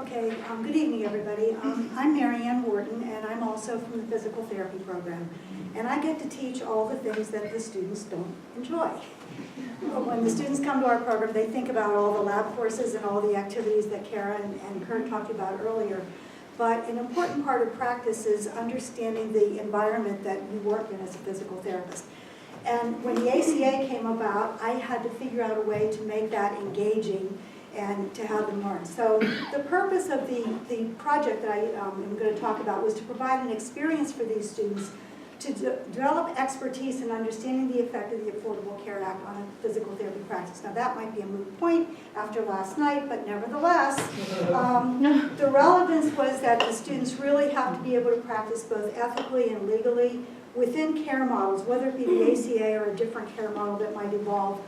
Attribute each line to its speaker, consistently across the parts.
Speaker 1: Okay, good evening, everybody. I'm Wharton, and I'm also from the physical therapy program. And I get to teach all the things that the students don't enjoy. When the students come to our program, they think about all the lab courses and all the activities that Kara and Kurt talked about earlier. But an important part of practice is understanding the environment that you work in as a physical therapist. And when the ACA came about, I had to figure out a way to make that engaging and to have them learn. So the purpose of the project that I am going to talk about was to provide an experience for these students to develop expertise in understanding the effect of the Affordable Care Act on a physical therapy practice. Now that might be a moot point after last night, but nevertheless, the relevance was that the students really have to be able to practice both ethically and legally within care models, whether it be the ACA or a different care model that might evolve.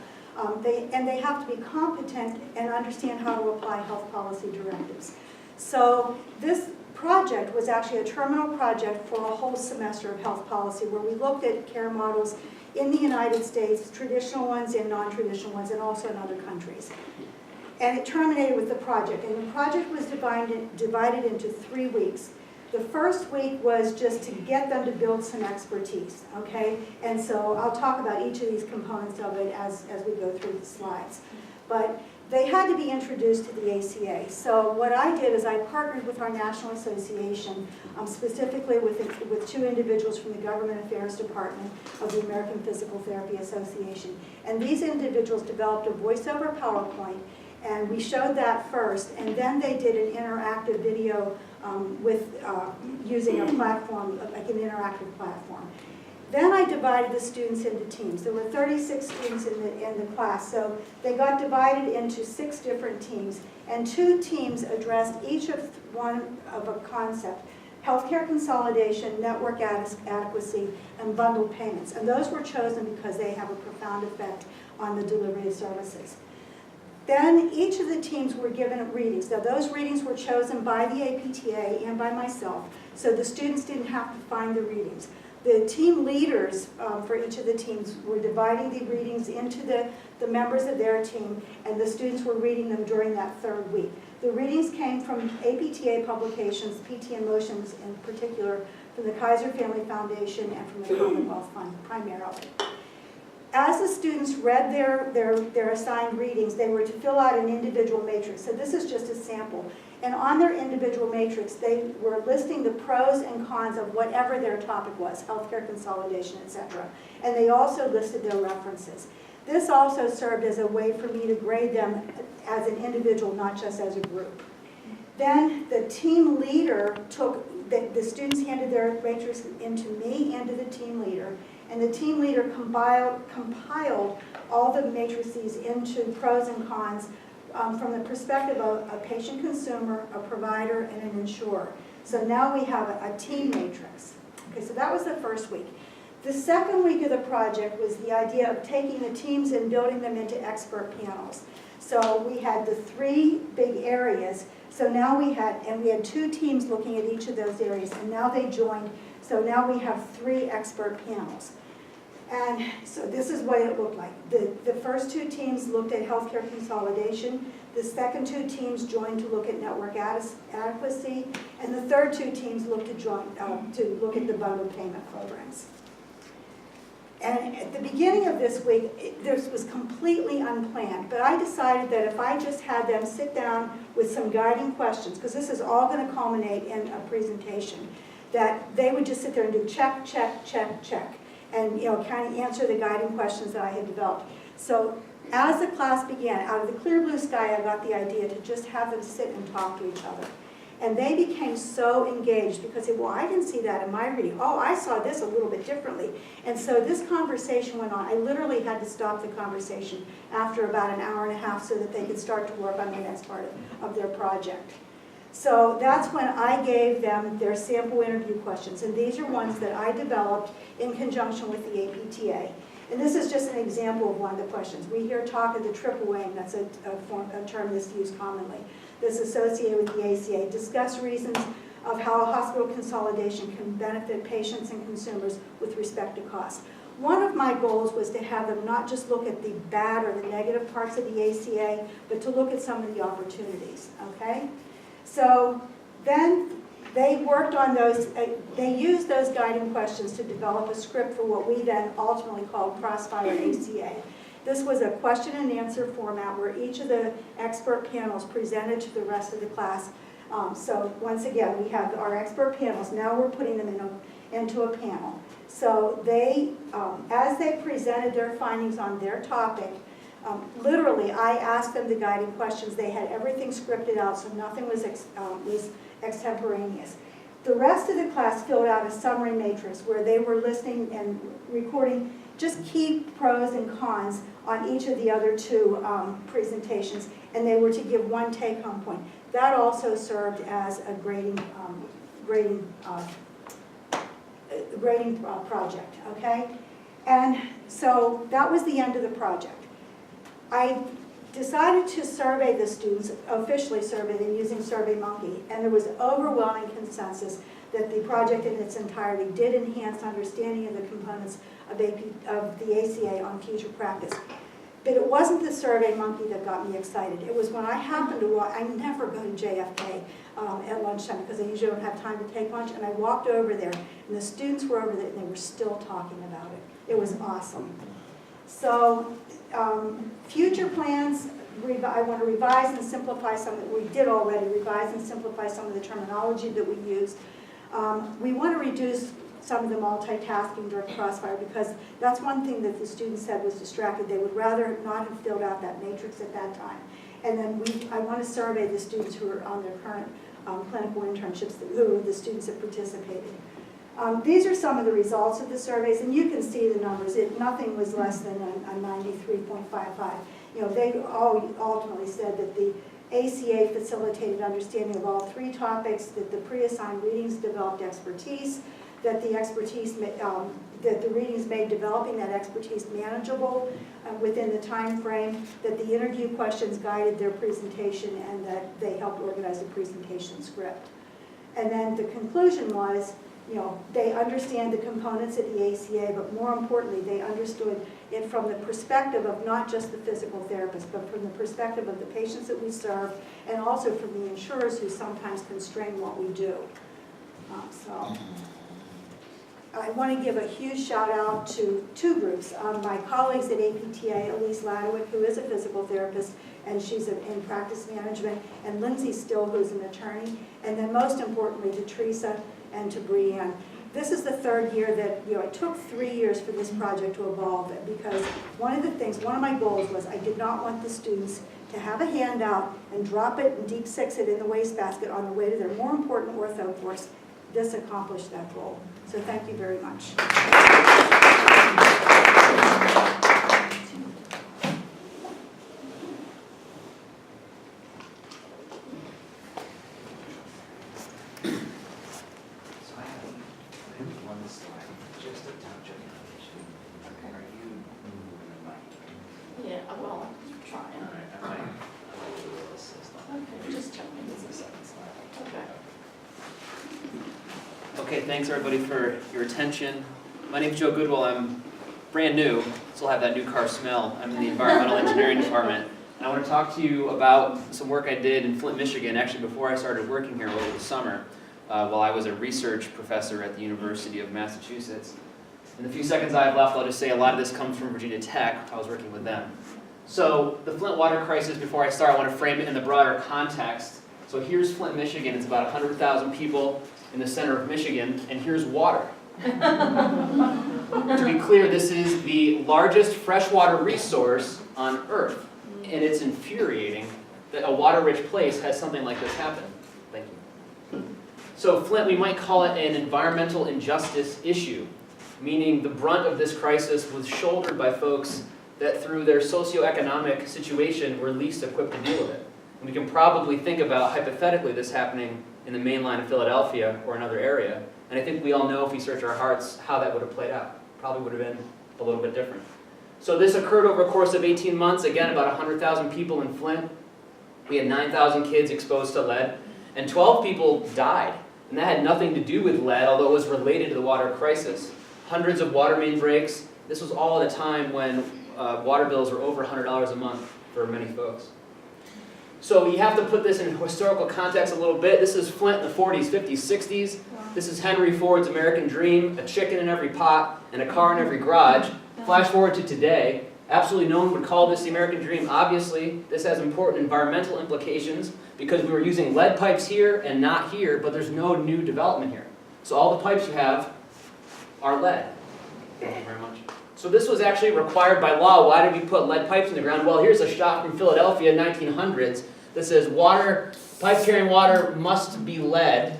Speaker 1: They have to be competent and understand how to apply health policy directives. So this project was actually a terminal project for a whole semester of health policy where we looked at care models in the United States, traditional ones and non-traditional ones, and also in other countries. And it terminated with the project. And the project was divided into 3 weeks. The first week was just to get them to build some expertise, okay? And so I'll talk about each of these components of it as we go through the slides. But they had to be introduced to the ACA. So what I did is I partnered with our national association, specifically with 2 individuals from the Government Affairs Department of the American Physical Therapy Association. And these individuals developed a voiceover PowerPoint, and we showed that first, and then they did an interactive video using a platform, like an interactive platform. Then I divided the students into teams. There were 36 students in the class, so they got divided into 6 different teams, and 2 teams addressed each of one of a concept: healthcare consolidation, network adequacy, and bundled payments. And those were chosen because they have a profound effect on the delivery of services. Then each of the teams were given readings. Now those readings were chosen by the APTA and by myself, so the students didn't have to find the readings. The team leaders for each of the teams were dividing the readings into the members of their team, and the students were reading them during that 3rd week. The readings came from APTA publications, PT in Motions in particular, from the Kaiser Family Foundation and from the Commonwealth Fund primarily. As the students read their assigned readings, they were to fill out an individual matrix. So this is just a sample. And on their individual matrix, they were listing the pros and cons of whatever their topic was, healthcare consolidation, etc. And they also listed their references. This also served as a way for me to grade them as an individual, not just as a group. Then the team leader the students handed their matrix into me and to the team leader, and the team leader compiled all the matrices into pros and cons from the perspective of a patient consumer, a provider, and an insurer. So now we have a team matrix. Okay, so that was the first week. The second week of the project was the idea of taking the teams and building them into expert panels. So we had the 3 big areas. So now we had 2 teams looking at each of those areas, and now they joined. So now we have 3 expert panels. And so this is what it looked like. The first 2 teams looked at healthcare consolidation. The second 2 teams joined to look at network adequacy. And the third 2 teams looked to look at the bundled payment programs. And at the beginning of this week, this was completely unplanned, but I decided that if I just had them sit down with some guiding questions, because this is all going to culminate in a presentation, that they would just sit there and do check, check, check, check, and kind of answer the guiding questions that I had developed. So as the class began, out of the clear blue sky, I got the idea to just have them sit and talk to each other. And they became so engaged because they said, well, I didn't see that in my reading. Oh, I saw this a little bit differently. And so this conversation went on. I literally had to stop the conversation after about an hour and a half so that they could start to work on the next part of their project. So that's when I gave them their sample interview questions. And these are ones that I developed in conjunction with the APTA. And this is just an example of one of the questions. We hear talk of the triple aim. That's a term that's used commonly. That's associated with the ACA. Discuss reasons of how a hospital consolidation can benefit patients and consumers with respect to cost. One of my goals was to have them not just look at the bad or the negative parts of the ACA, but to look at some of the opportunities, okay? So then they worked on those, they used those guiding questions to develop a script for what we then ultimately called Crossfire ACA. This was a question and answer format where each of the expert panels presented to the rest of the class. So once again, we have our expert panels. Now we're putting them into a panel. So they, as they presented their findings on their topic, literally I asked them the guiding questions. They had everything scripted out, so nothing was extemporaneous. The rest of the class filled out a summary matrix where they were listening and recording just key pros and cons on each of the other two presentations, and they were to give one take-home point. That also served as a grading project, okay? And so that was the end of the project. I decided to survey the students, officially survey them using SurveyMonkey, and there was overwhelming consensus that the project in its entirety did enhance understanding of the components of the ACA on future practice. But it wasn't the SurveyMonkey that got me excited. It was when I happened to walk, I never go to JFK at lunchtime because I usually don't have time to take lunch, and I walked over there, and the students were over there, and they were still talking about it. It was awesome. So future plans, I want to revise and simplify some that we did already, revise and simplify some of the terminology that we used. We want to reduce some of the multitasking during Crossfire because that's one thing that the students said was distracted. They would rather not have filled out that matrix at that time. And then I want to survey the students who are on their current clinical internships, who the students have participated. These are some of the results of the surveys, and you can see the numbers. Nothing was less than a 93.55. You know, they all ultimately said that the ACA facilitated understanding of all three topics, that the pre-assigned readings developed expertise, that the that the readings made developing that expertise manageable within the time frame, that the interview questions guided their presentation, and that they helped organize the presentation script. And then the conclusion was, you know, they understand the components of the ACA, but more importantly, they understood it from the perspective of not just the physical therapist, but from the perspective of the patients that we serve, and also from the insurers who sometimes constrain what we do. So I want to give a huge shout out to two groups. My colleagues at APTA, Elise Ladwick, who is a physical therapist, and she's in practice management, and Lindsay Still, who's an attorney, and then most importantly to Teresa and to Brianne. This is the third year that, you know, it took 3 years for this project to evolve, because one of my goals was I did not want the students to have a handout and drop it and deep six it in the wastebasket on the way to their more important ortho course. This accomplished that goal. So thank you very much.
Speaker 2: Okay, thanks everybody for your attention. My name is Joe Goodwill. I'm brand new, still have that new car smell. I'm in the environmental engineering department. And I want to talk to you about some work I did in Flint, Michigan, actually before I started working here over the summer, while I was a research professor at the University of Massachusetts. In the few seconds I have left, I'll just say a lot of this comes from Virginia Tech. I was working with them. So the Flint water crisis, before I start, I want to frame it in the broader context. So here's Flint, Michigan. It's about 100,000 people in the center of Michigan, and here's water. To be clear, this is the largest freshwater resource on Earth, and it's infuriating that a water-rich place has something like this happen. Thank you. So Flint, we might call it an environmental injustice issue, meaning the brunt of this crisis was shouldered by folks that through their socioeconomic situation were least equipped to deal with it. And we can probably think about, hypothetically, this happening in the main line of Philadelphia or another area. And I think we all know, if we search our hearts, how that would have played out. Probably would have been a little bit different. So this occurred over a course of 18 months. Again, about 100,000 people in Flint. We had 9,000 kids exposed to lead, and 12 people died. And that had nothing to do with lead, although it was related to the water crisis. Hundreds of water main breaks. This was all at a time when water bills were over $100 a month for many folks. So you have to put this in historical context a little bit. This is Flint in the 40s, 50s, 60s. This is Henry Ford's American dream, a chicken in every pot and a car in every garage. Flash forward to today. Absolutely no one would call this the American dream. Obviously, this has important environmental implications because we were using lead pipes here and not here, but there's no new development here. So all the pipes you have are lead. Thank you very much. So this was actually required by law. Why did we put lead pipes in the ground? Well, here's a shot from Philadelphia, 1900s, that says water, pipe carrying water must be lead.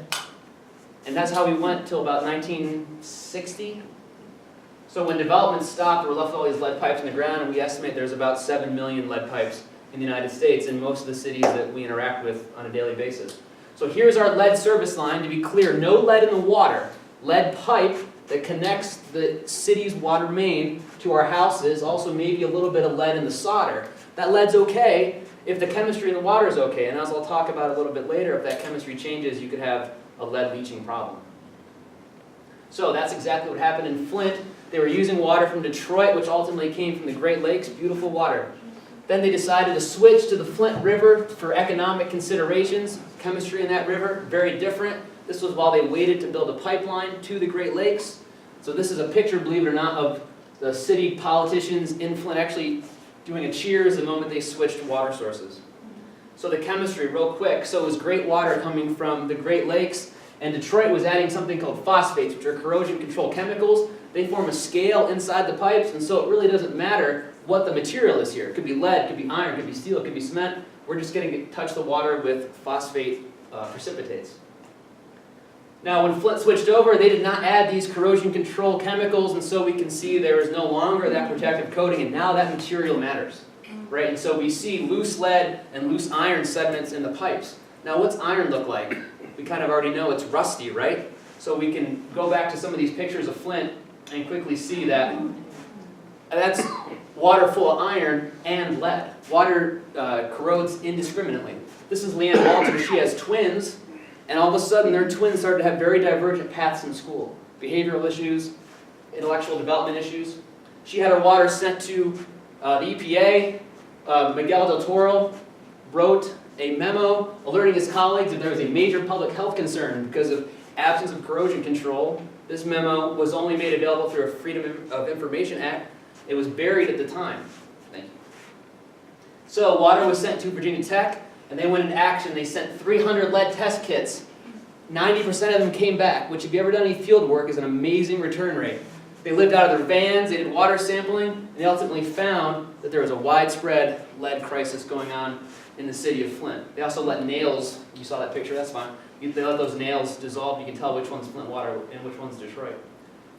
Speaker 2: And that's how we went till about 1960. So when development stopped, we left all these lead pipes in the ground, and we estimate there's about 7 million lead pipes in the United States in most of the cities that we interact with on a daily basis. So here's our lead service line. To be clear, no lead in the water. Lead pipe that connects the city's water main to our houses, also maybe a little bit of lead in the solder. That lead's okay if the chemistry in the water is okay, and as I'll talk about a little bit later, if that chemistry changes, you could have a lead leaching problem. So that's exactly what happened in Flint. They were using water from Detroit, which ultimately came from the Great Lakes, beautiful water. Then they decided to switch to the Flint River for economic considerations. Chemistry in that river, very different. This was while they waited to build a pipeline to the Great Lakes. So this is a picture, believe it or not, of the city politicians in Flint actually doing a cheers the moment they switched water sources. So the chemistry, real quick. So it was great water coming from the Great Lakes, and Detroit was adding something called phosphates, which are corrosion control chemicals. They form a scale inside the pipes, and so it really doesn't matter what the material is here. It could be lead, it could be iron, it could be steel, it could be cement. We're just going to touch the water with phosphate precipitates. Now, when Flint switched over, they did not add these corrosion control chemicals, and so we can see there is no longer that protective coating, and now that material matters, right? And so we see loose lead and loose iron sediments in the pipes. Now, what's iron look like? We kind of already know it's rusty, right? So we can go back to some of these pictures of Flint and quickly see that that's water full of iron and lead. Water corrodes indiscriminately. This is Leanne Walter. She has twins, and all of a sudden their twins started to have very divergent paths in school. Behavioral issues, intellectual development issues. She had her water sent to the EPA. Miguel del Toro wrote a memo alerting his colleagues that there was a major public health concern because of absence of corrosion control. This memo was only made available through a Freedom of Information Act. It was buried at the time. Thank you. So water was sent to Virginia Tech, and they went into action. They sent 300 lead test kits. 90% of them came back, which if you ever done any field work is an amazing return rate. They lived out of their vans, they did water sampling, and they ultimately found that there was a widespread lead crisis going on in the city of Flint. They also let nails, you saw that picture, that's fine. They let those nails dissolve, you can tell which one's Flint water and which one's Detroit.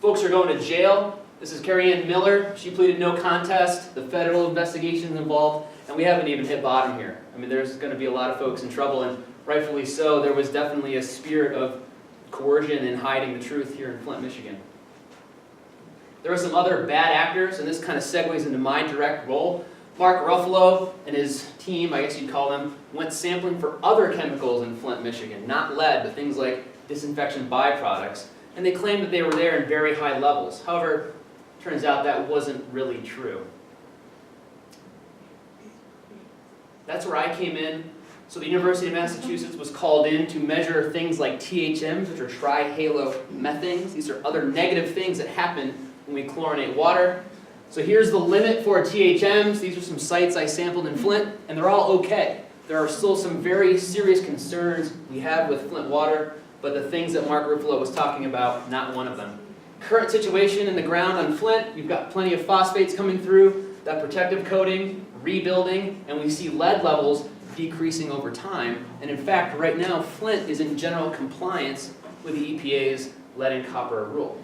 Speaker 2: Folks are going to jail. This is Carrie Ann Miller. She pleaded no contest. The federal investigation is involved, and we haven't even hit bottom here. I mean, there's going to be a lot of folks in trouble, and rightfully so. There was definitely a spirit of coercion and hiding the truth here in Flint, Michigan. There were some other bad actors, and this kind of segues into my direct role. Mark Ruffalo and his team, I guess you'd call them, went sampling for other chemicals in Flint, Michigan. Not lead, but things like disinfection byproducts. And they claimed that they were there in very high levels. However, turns out that wasn't really true. That's where I came in. So the University of Massachusetts was called in to measure things like THMs, which are trihalomethanes. These are other negative things that happen when we chlorinate water. So here's the limit for THMs. These are some sites I sampled in Flint, and they're all okay. There are still some very serious concerns we have with Flint water, but the things that Mark Ruffalo was talking about, not one of them. Current situation in the ground on Flint, you've got plenty of phosphates coming through, that protective coating, rebuilding, and we see lead levels decreasing over time. And in fact, right now, Flint is in general compliance with the EPA's lead and copper rule.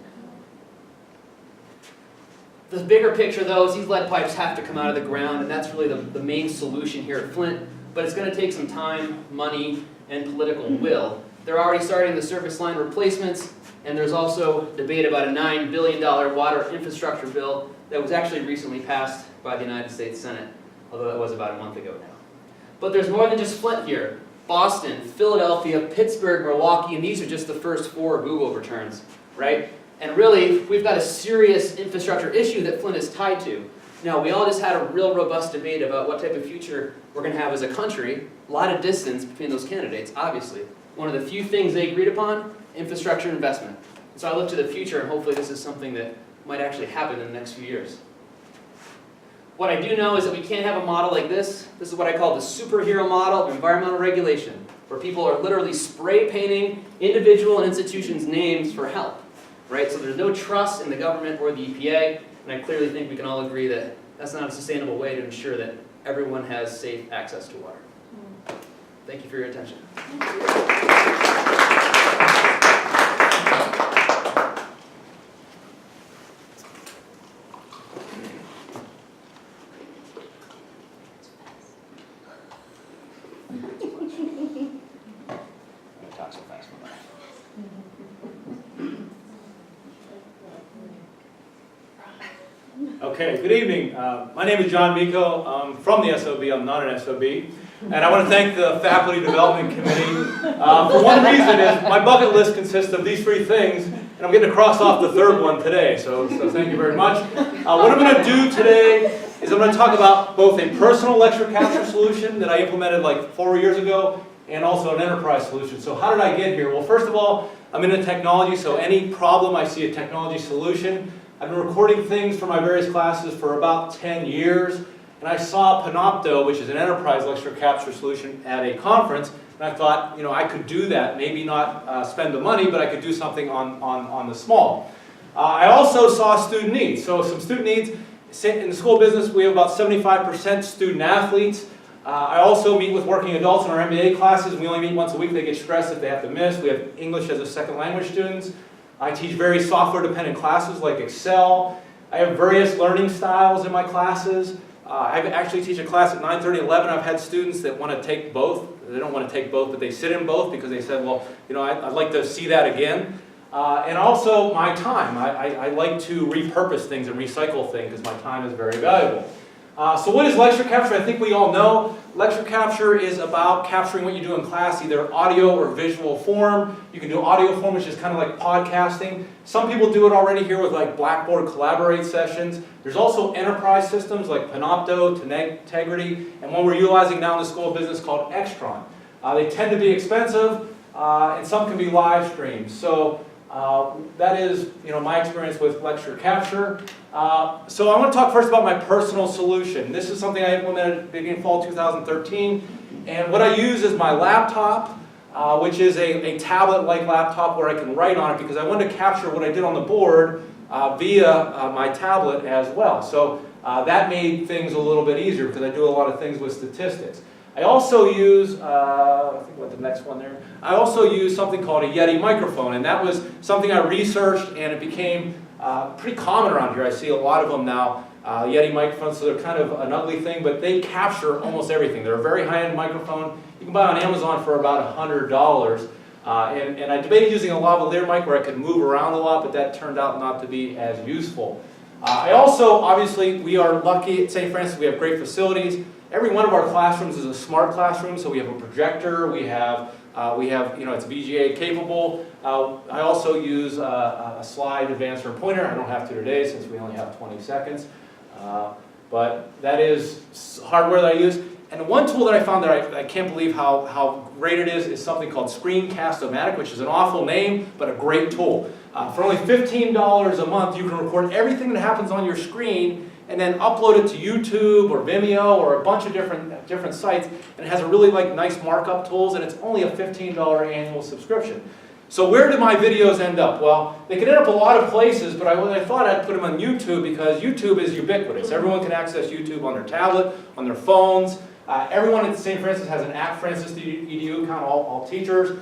Speaker 2: The bigger picture, though, is these lead pipes have to come out of the ground, and that's really the main solution here at Flint. But it's going to take some time, money, and political will. They're already starting the surface line replacements, and there's also debate about a $9 billion water infrastructure bill that was actually recently passed by the United States Senate, although that was about a month ago now. But there's more than just Flint here. Boston, Philadelphia, Pittsburgh, Milwaukee, and these are just the first 4 Google returns, right? And really, we've got a serious infrastructure issue that Flint is tied to. Now, we all just had a real robust debate about what type of future we're going to have as a country. A lot of distance between those candidates, obviously. One of the few things they agreed upon, infrastructure investment. And so I look to the future, and hopefully this is something that might actually happen in the next few years. What I do know is that we can't have a model like this. This is what I call the superhero model of environmental regulation, where people are literally spray painting individual and institutions' names for help, right? So there's no trust in the government or the EPA, and I clearly think we can all agree that that's not a sustainable way to ensure that everyone has safe access to water. Thank you for your attention.
Speaker 3: Okay, good evening. My name is John Miko. I'm from the SOB. I'm not an SOB. And I want to thank the Faculty Development Committee. For one reason is my bucket list consists of these three things, and I'm getting to cross off the third one today, so thank you very much. What I'm going to do today is I'm going to talk about both a personal lecture capture solution that I implemented like 4 years ago, and also an enterprise solution. So how did I get here? Well, first of all, I'm into technology, so any problem I see a technology solution. I've been recording things for my various classes for about 10 years, and I saw Panopto, which is an enterprise lecture capture solution, at a conference, and I thought, you know, I could do that. Maybe not spend the money, but I could do something on the small. I also saw student needs. So some student needs. In the school of business, we have about 75% student athletes. I also meet with working adults in our MBA classes, and we only meet once a week. They get stressed if they have to miss. We have English as a second language students. I teach very software-dependent classes like Excel. I have various learning styles in my classes. I actually teach a class at 9:30 and 11. I've had students that want to take both. They don't want to take both, but they sit in both because they said, well, you know, I'd like to see that again. And also my time. I like to repurpose things and recycle things because my time is very valuable. So what is lecture capture? I think we all know. Lecture capture is about capturing what you do in class, either audio or visual form. You can do audio form, which is kind of like podcasting. Some people do it already here with like Blackboard Collaborate sessions. There's also enterprise systems like Panopto, Tegrity, and one we're utilizing now in the School of Business called Extron. They tend to be expensive, and some can be live streamed. So that is, you know, my experience with lecture capture. So I want to talk first about my personal solution. This is something I implemented beginning fall 2013, and what I use is my laptop, which is a tablet-like laptop where I can write on it because I wanted to capture what I did on the board via my tablet as well. So that made things a little bit easier because I do a lot of things with statistics. I also use, I think what the next one there, I also use something called a Yeti microphone, and that was something I researched, and it became pretty common around here. I see a lot of them now, Yeti microphones, so they're kind of an ugly thing, but they capture almost everything. They're a very high-end microphone. You can buy on Amazon for about $100. And I debated using a lavalier mic where I could move around a lot, but that turned out not to be as useful. I also, obviously, we are lucky at St. Francis. We have great facilities. Every one of our classrooms is a smart classroom, so we have a projector, we have you know, it's VGA capable. I also use a slide advancer and pointer. I don't have to today since we only have 20 seconds. But that is hardware that I use. And the one tool that I found that I can't believe how great it is something called Screencast-O-Matic, which is an awful name, but a great tool. For only $15 a month, you can record everything that happens on your screen and then upload it to YouTube or Vimeo or a bunch of different sites, and it has a really nice markup tools, and it's only a $15 annual subscription. So where do my videos end up? Well, they can end up a lot of places, but I thought I'd put them on YouTube because YouTube is ubiquitous. Everyone can access YouTube on their tablet, on their phones. Everyone at St. Francis has an @francis.edu account, all teachers.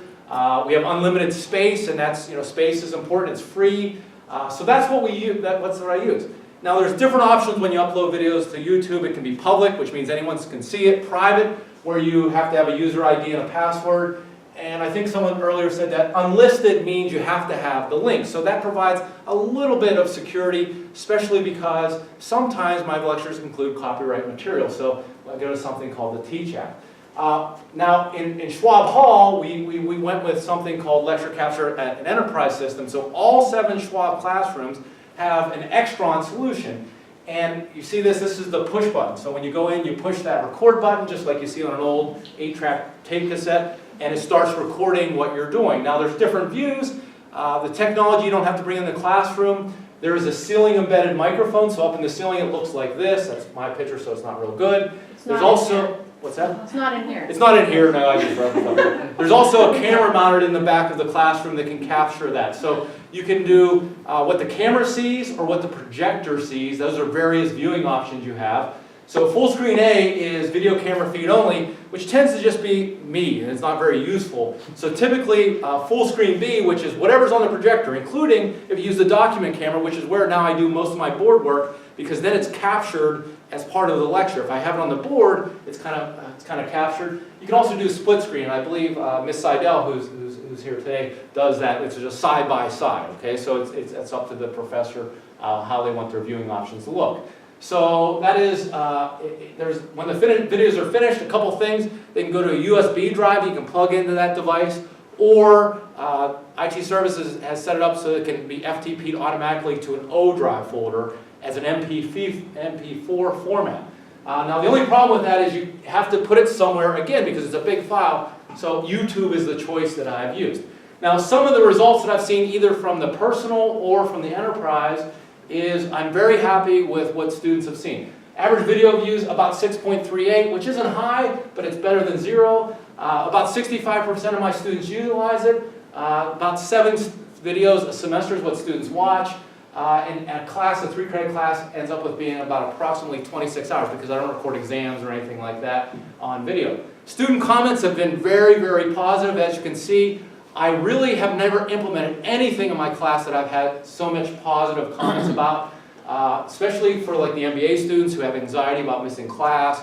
Speaker 3: We have unlimited space, and that's, you know, space is important, it's free. So that's what we use, that's what I use. Now there's different options when you upload videos to YouTube. It can be public, which means anyone can see it. Private, where you have to have a user ID and a password. And I think someone earlier said that unlisted means you have to have the link. So that provides a little bit of security, especially because sometimes my lectures include copyright material. So I go to something called the Teach Act. Now in Schwab Hall, we went with something called lecture capture at an enterprise system. So all 7 Schwab classrooms have an Extron solution. And you see this is the push button. So when you go in, you push that record button, just like you see on an old 8-track tape cassette, and it starts recording what you're doing. Now there's different views. The technology you don't have to bring in the classroom. There is a ceiling embedded microphone, so up in the ceiling it looks like this. That's my picture, so it's not real good. There's also, what's that?
Speaker 4: It's not in here.
Speaker 3: It's not in here, no, I just brought it up. There's also a camera mounted in the back of the classroom that can capture that. So you can do what the camera sees or what the projector sees. Those are various viewing options you have. So full screen A is video camera feed only, which tends to just be me, and it's not very useful. So typically full screen B, which is whatever's on the projector, including if you use the document camera, which is where now I do most of my board work, because then it's captured as part of the lecture. If I have it on the board, it's kind of captured. You can also do split screen. I believe Miss Seidel, who's here today, does that. It's just side by side. Okay, so it's up to the professor how they want their viewing options to look. So that is, when the videos are finished, a couple things. They can go to a USB drive you can plug into that device, or IT Services has set it up so it can be FTP'd automatically to an O drive folder as an MP4 format. Now the only problem with that is you have to put it somewhere, again, because it's a big file, so YouTube is the choice that I've used. Now some of the results that I've seen either from the personal or from the enterprise is I'm very happy with what students have seen. Average video views about 6.38, which isn't high, but it's better than 0. About 65% of my students utilize it. About 7 videos a semester is what students watch. And a class, a 3-credit class, ends up with being about approximately 26 hours because I don't record exams or anything like that on video. Student comments have been very, very positive. As you can see, I really have never implemented anything in my class that I've had so much positive comments about, especially for like the MBA students who have anxiety about missing class.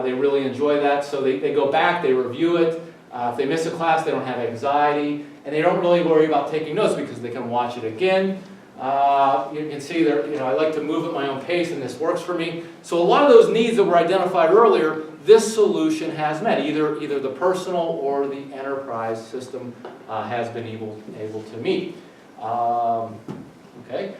Speaker 3: They really enjoy that, so they go back, they review it. If they miss a class, they don't have anxiety, and they don't really worry about taking notes because they can watch it again. You can see there, I like to move at my own pace, and this works for me. So a lot of those needs that were identified earlier, this solution has met. Either the personal or the enterprise system has been able to meet. Okay.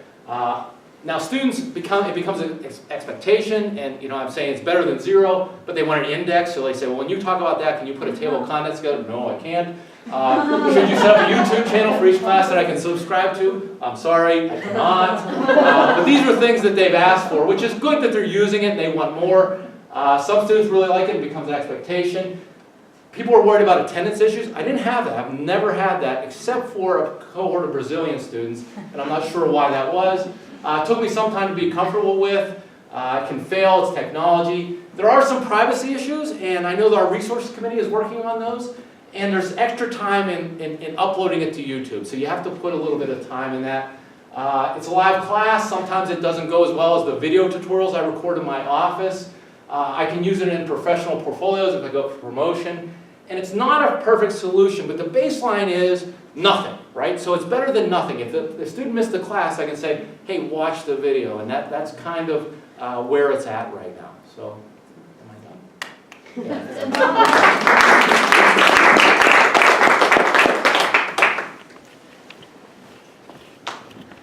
Speaker 3: Now students it becomes an expectation, and I'm saying it's better than 0, but they want an index, so they say, well, when you talk about that, can you put a table of contents together? No, I can't. Should you set up a YouTube channel for each class that I can subscribe to? I'm sorry, I cannot. But these are things that they've asked for, which is good that they're using it and they want more. Some students really like it, it becomes an expectation. People are worried about attendance issues. I didn't have that. I've never had that except for a cohort of Brazilian students, and I'm not sure why that was. It took me some time to be comfortable with. It can fail, it's technology. There are some privacy issues, and I know that our resources committee is working on those. And there's extra time in uploading it to YouTube, so you have to put a little bit of time in that. It's a live class. Sometimes it doesn't go as well as the video tutorials I record in my office. I can use it in professional portfolios if I go for promotion. And it's not a perfect solution, but the baseline is nothing, right? So it's better than nothing. If the student missed the class, I can say, hey, watch the video. And that's kind of where it's at right now. So, am I done? Yeah.